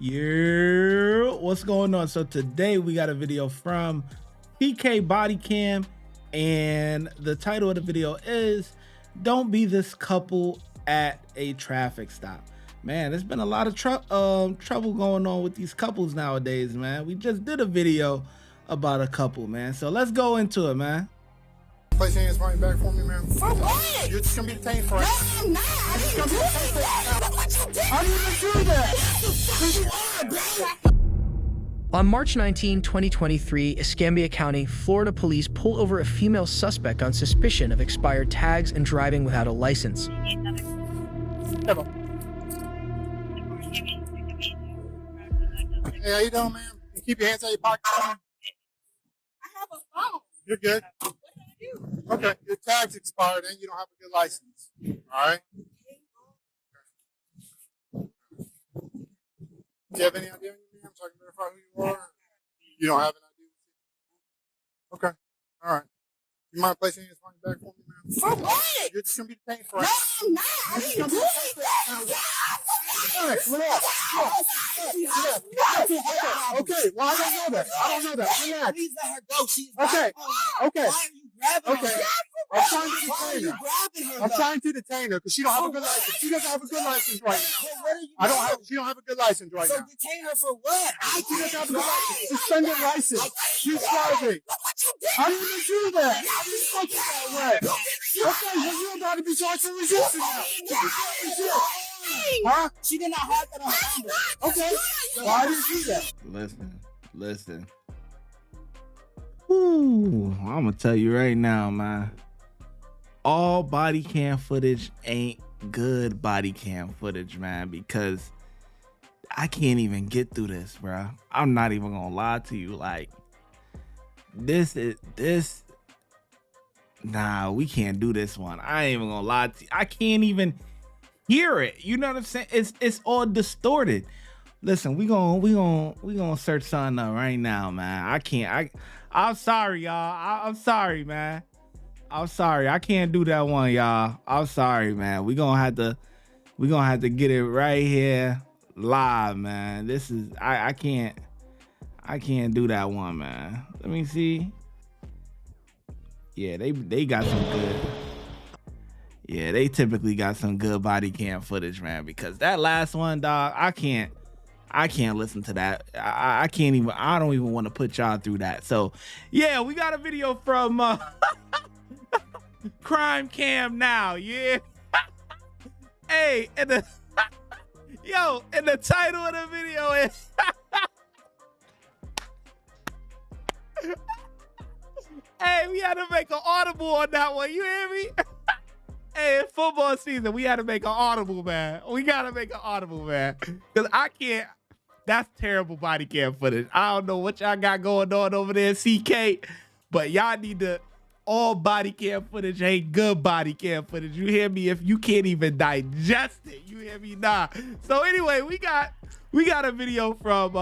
Yeah, what's going on? So today we got a video from PK Body Cam, and the title of the video is "Don't Be This Couple at a Traffic Stop." Man, there's been a lot of trouble going on with these couples nowadays, man. We just did a video about a couple, man. So let's go into it, man. Place your hands right back for me, man. For what? You're just gonna be detained for it. No, I'm not. I didn't do that. I didn't do that. On March 19, 2023, Escambia County, Florida police pull over a female suspect on suspicion of expired tags and driving without a license. Hey, how you doing, man? You keep your hands out of your pocket. I have a phone. You're good. What did I do? Okay, your tag's expired and you don't have a good license. All right? Do you have any idea on you, ma'am, so I can verify who you are? You don't have an idea? Okay. All right. You mind placing your hands back for me, ma'am? For what? You're just going to be detained for it. No, I'm not. I didn't do that. Okay, well, I don't know that. Relax. Please let her go. She's okay. Why are you grabbing her? I'm trying to detain her because she don't have a good license. She doesn't have a good license right now. She don't have a good license right now. So detain her for what? She doesn't have a good license. Suspended license. She's driving. I didn't even do that. I didn't fuck you that way. Okay, well, you're about to be charged for resisting now. Huh? She did not have that on her number. Okay. Why did you do that? Listen. Ooh, I'm gonna tell you right now, man. All body cam footage ain't good body cam footage, man, because I can't even get through this, bro. I'm not even gonna lie to you. Like, nah, we can't do this one. I ain't even gonna lie to you. I can't even hear it. You know what I'm saying? It's all distorted. Listen, we gonna search something up right now, man. I'm sorry, y'all. I'm sorry, man. I'm sorry. I can't do that one, y'all. I'm sorry, man. We gonna have to get it right here live, man. This is I can't do that one, man. Let me see. Yeah, they got some good. Yeah, they typically got some good body cam footage, man, because that last one, dog, I can't listen to that. I can't even, I don't even want to put y'all through that. So yeah, we got a video from CrimeCamNow. Yeah. Hey, and the and the title of the video is hey, we had to make an audible on that one. You hear me? Hey, it's football season. We had to make an audible, man. We got to make an audible, man. Because I can't. That's terrible body cam footage. I don't know what y'all got going on over there, CK. But y'all need to. All body cam footage ain't good body cam footage. You hear me? If you can't even digest it, you hear me? Nah. So anyway, we got a video from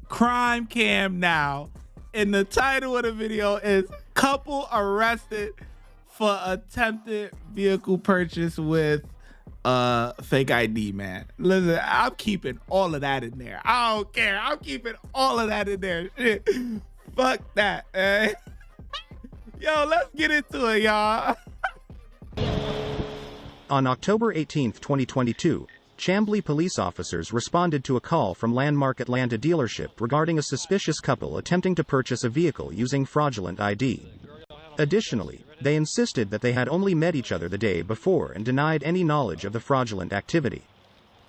CrimeCamNow. And the title of the video is "Couple Arrested for Attempted Vehicle Purchase with Fake ID." Man, listen, I'm keeping all of that in there. I don't care. I'm keeping all of that in there. Shit. Fuck that, man. Yo, let's get into it, y'all. On October 18, 2022, Chamblee police officers responded to a call from Landmark Atlanta dealership regarding a suspicious couple attempting to purchase a vehicle using fraudulent ID. Additionally, they insisted that they had only met each other the day before and denied any knowledge of the fraudulent activity.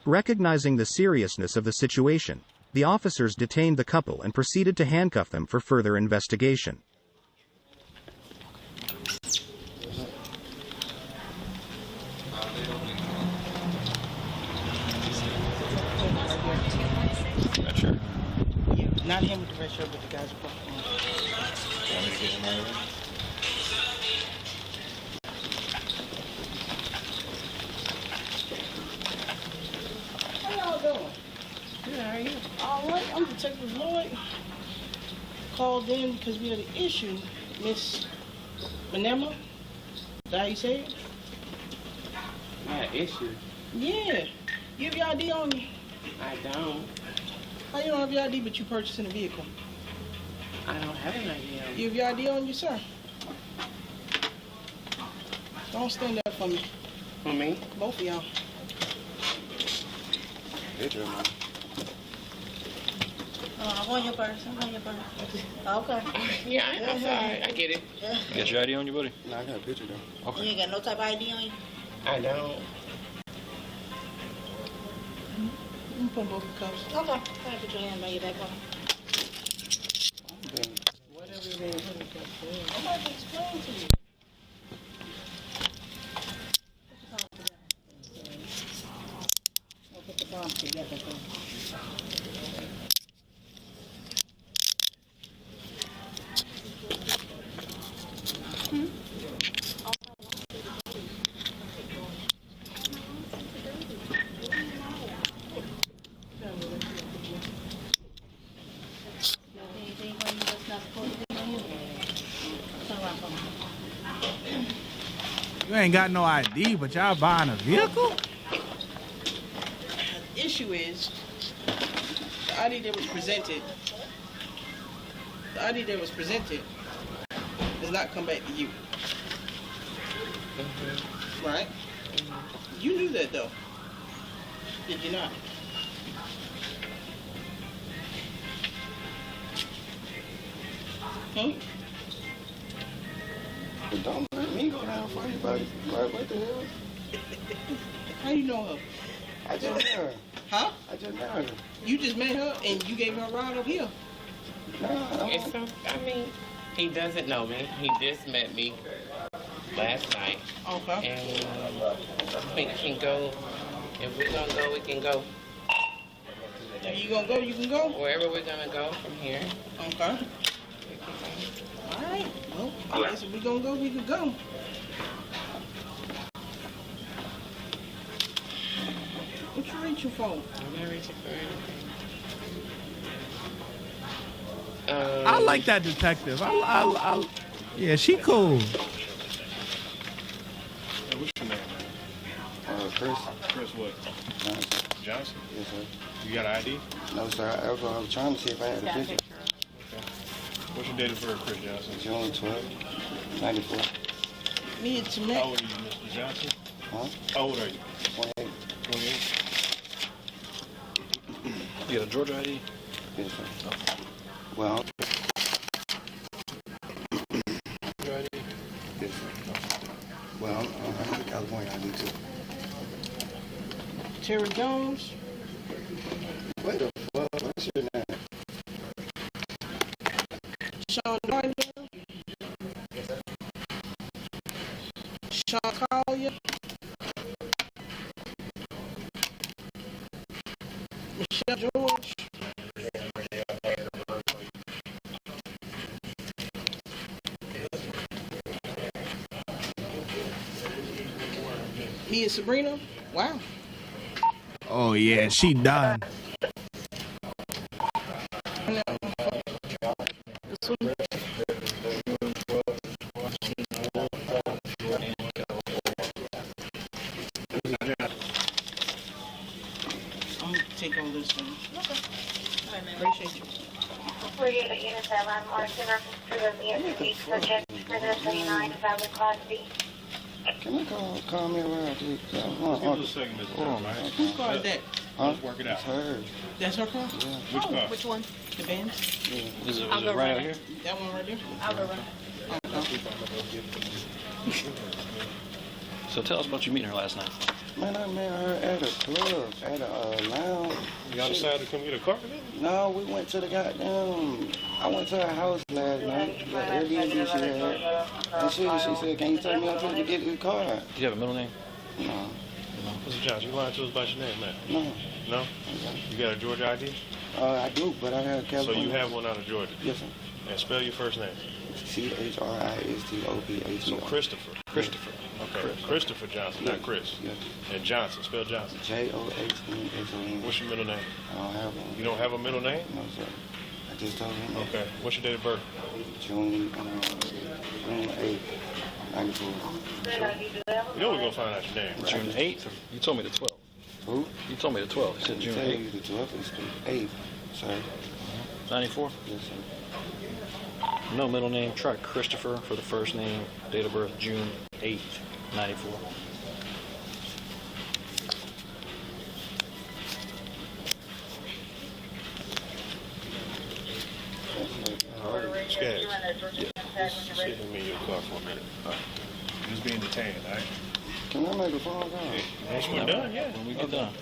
Recognizing the seriousness of the situation, the officers detained the couple and proceeded to handcuff them for further investigation. Sure. Yeah, not him with the red shirt, but the guys across the room. You want me to get him out of there? How y'all doing? Good, how are you? All right, I'm Detective Lloyd. Called in because we had an issue, Miss Manema. Is that how you say it? Yeah, issue. Yeah. You have your ID on you. I don't. How you don't have your ID but you purchasing a vehicle? I don't have an idea. You have your ID on you, sir? Don't stand up for me. For me? Both of y'all. Picture, man. I'm on your purse. Okay. Yeah, I'm sorry. I get it. You got your ID on you, buddy? No, I got a picture though. You ain't got no type of ID on you? I don't. You can put both the cups. Okay. Go ahead, put your hand on your back pocket. Whatever it is. I'm about to explain to you. Put the palms together. You ain't got no ID, but y'all buying a vehicle? The issue is, the ID that was presented, does not come back to you. Right? You knew that though. Did you not? Hmm? But don't let me go down for anybody. Like, what the hell? How you know her? I just met her. Huh? I just met her. You just met her and you gave her a ride up here. Nah, It's so, I mean, he doesn't know me. He just met me last night. Okay. And we can go. If we're gonna go, we can go. If you gonna go, you can go. Wherever we're gonna go from here. Okay. We can go. All right. Well, I guess if we gonna go, we could go. What you reaching for? I'm not reaching for anything. I like that detective. Yeah, she cool. Hey, what's your name, man? Chris. Chris what? Johnson. Johnson? Yes, sir. You got an ID? No, sir. I was trying to see if I had a picture. Okay. What's your date of birth, Chris Johnson? June 12th, 94. Me and How Tamek. old are you, Mr. Johnson? Huh? How old are you? 28. 28? You got a Georgia ID? Yes, sir. Well, Your ID? yes, sir. Well, I'm in California. I do too. Terry Jones. What the fuck? What's your name? Sean Gardner. Sean Collier. Michelle George. Me and Sabrina. Wow. Oh yeah, she done. I'm gonna take all this one. Okay. All right, man. Appreciate you. Before you get units at landmarks in reference to the investigation subject for the 29 valid class B. Can you call me around, please? Give us a second, Mr. Johnson. Right? Whose car is that? Huh? Let's work it out. It's hers. That's her car? Yeah. Which car? Which one? The Benz? Is it I'll go right run out it. here? That one right there? I'll go run. So tell us about you meeting her last night. Man, I met her at a club, at a lounge. Y'all decided to come get a car for them? No, we went to the goddamn. I went to her house last night. The Airbnb she had. And she said, "Can you take me up here to get the car?" Do you have a middle name? No, Mr. Johnson, you lying to us about your name, man? no. No? You got a Georgia ID? I do, but I have So California. you have one out of Georgia. Yes, sir. And spell your first name. CHRISTOPHER. So Christopher. Christopher. Okay. Christopher Johnson, not Chris. Yes. And Johnson. Spell Johnson. JOHNSON. What's your middle name? I don't have one. You don't have a middle name? No, sir. I just told him. Okay. What's your date of birth? June 8th, 94. You know we're gonna find out your name, right? June 8th? You told me the 12th. Who? You told me the 12th. You said June 8th. The 12th is the 8th, sorry. 94? Yes, sir. No middle name. Try Christopher for the first name. Date of birth June 8th, 94. Skaggs. Yeah. Sit him in your car for a minute. He's being detained, all right? Can I make a phone call? Once we're done, yeah. When we get done.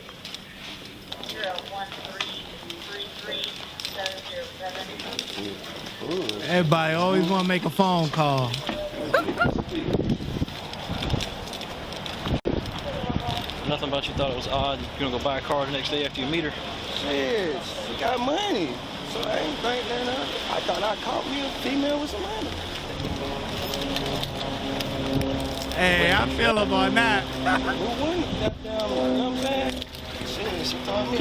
013337007. Everybody always want to make a phone call. Nothing about you thought it was odd. You're gonna go buy a car the next day after you meet her. Shit, she got money. So I ain't think that I thought I caught me a female with some money. Hey, I feel about that. Who wouldn't? Goddamn, you know what I'm saying? Shit, she told me I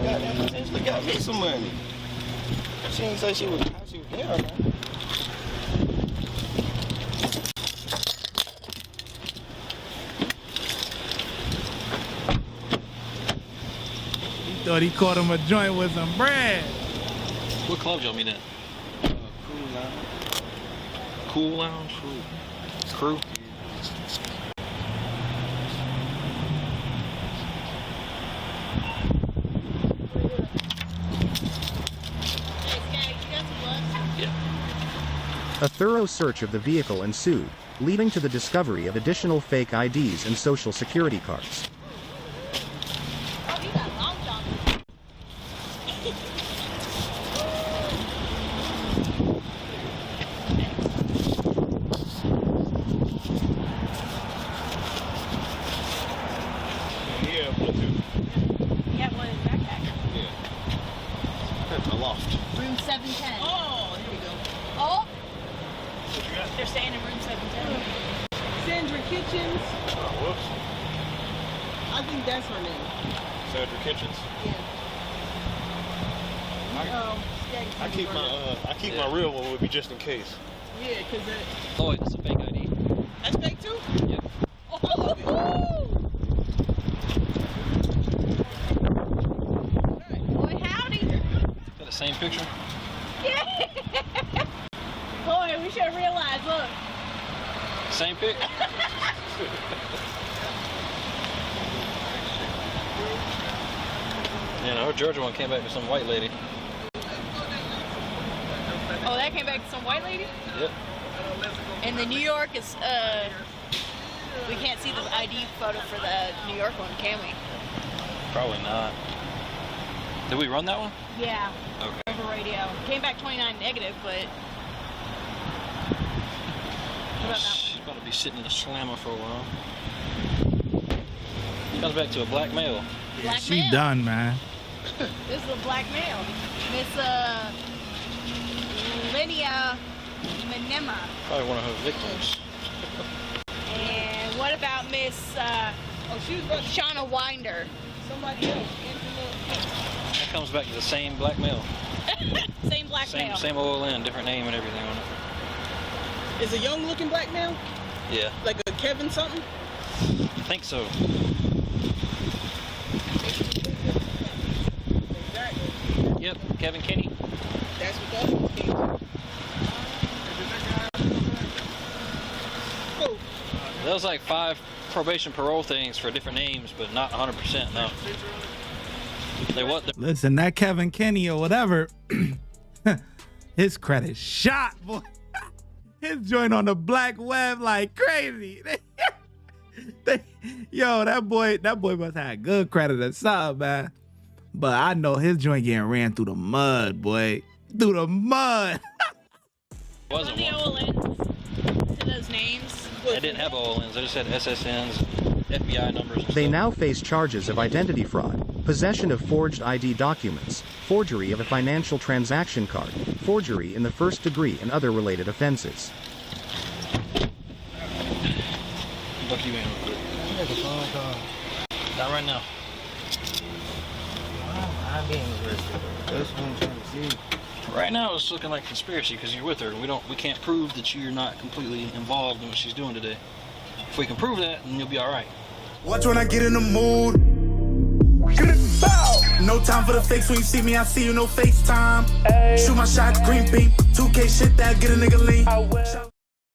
goddamn potentially got me some money. She didn't say she was there, man. He thought he caught him a joint with some bread. What club y'all meet at? Cool Lounge. Cool Lounge? Crew? A thorough search of the vehicle ensued, leading to the discovery of additional fake IDs and social security cards. Yeah, Bluetooth. Yeah, one in the backpack. Yeah. Aloft. Room 710. Oh, here we go. Oh! They're staying in room 710. Sandra Kitchens. Oh, whoops. I think that's her name. Sandra Kitchens. Yeah. I keep my real one with me just in case. Yeah, because that. Oh, wait, that's a fake ID. That's fake too? Yep. Oh, Boy, howdy! Is that the same picture? Yeah! Boy, we should have realized, look. Same pic? Yeah, no, her Georgia one came back with some white lady. Oh, that came back to some white lady? Yep. And the New York is, we can't see the ID photo for the New York one, can we? Probably not. Did we run that one? Yeah. Okay. Over radio. Came back 29 negative, but... What about that She's about to be sitting in a slammer for a while. Comes back to a black male. one? Black She male. done, man. This is a black male. Miss, Lydia Manema. Probably one of her victims. And what about Miss, she was about Shauna Winder? somebody else. That comes back to the same black male. Same black male. Same OLN, different name and everything on it. Is a young looking black male? Yeah. Like a Kevin something? I think so. Yep, Kevin Kenny. That's what that was. Oh, That was like 5 probation parole things for different names, but not 100%, no. They what? Listen, that Kevin Kenny or whatever, his credit shot, boy. His joint on the black web like crazy. Yo, that boy must have good credit or something, man. But I know his joint getting ran through the mud, boy. Through the mud. Wasn't the one. OLNs to those names? They didn't have OLNs, they just had SSNs, FBI numbers and They stuff. now face charges of identity fraud, possession of forged ID documents, forgery of a financial transaction card, forgery in the first degree, and other related offenses. Book you in real quick. Make a phone call. Not right now. I'm being arrested. That's what I'm trying to see. Right now it's looking like conspiracy because you're with her. We can't prove that you're not completely involved in what she's doing today. If we can prove that, then you'll be all right. Watch when I get in the mood. No time for the fakes. When you see me, I see you, no FaceTime. Shoot my shot, green beam. 2K shit that get a nigga lean.